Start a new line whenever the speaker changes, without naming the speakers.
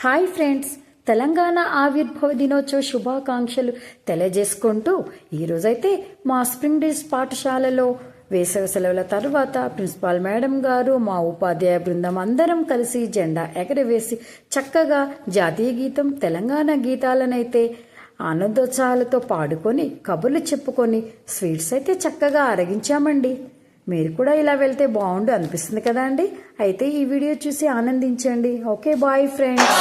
Hi friends, Telangana ఆవిర్భావ దినోత్సవ శుభాకాంక్షలు తెలియజేసుకుంటూ ఈరోజైతే మా స్ప్రింగ్ డేస్ పాఠశాలలో వేసవి సెలవుల తర్వాత ప్రిన్సిపాల్ మేడం గారు మా ఉపాధ్యాయ బృందం అందరం కలిసి జెండా ఎగరవేసి చక్కగా జాతీయ గీతం తెలంగాణ గీతాలనైతే ఆనందోత్సాహాలతో పాడుకొని కబుర్లు చెప్పుకొని స్వీట్స్ అయితే చక్కగా అరగించామండి. మీరు కూడా ఇలా వెళ్తే బాగుండు అనిపిస్తుంది కదా అండి. అయితే ఈ వీడియో చూసి ఆనందించండి. Okay, bye friends.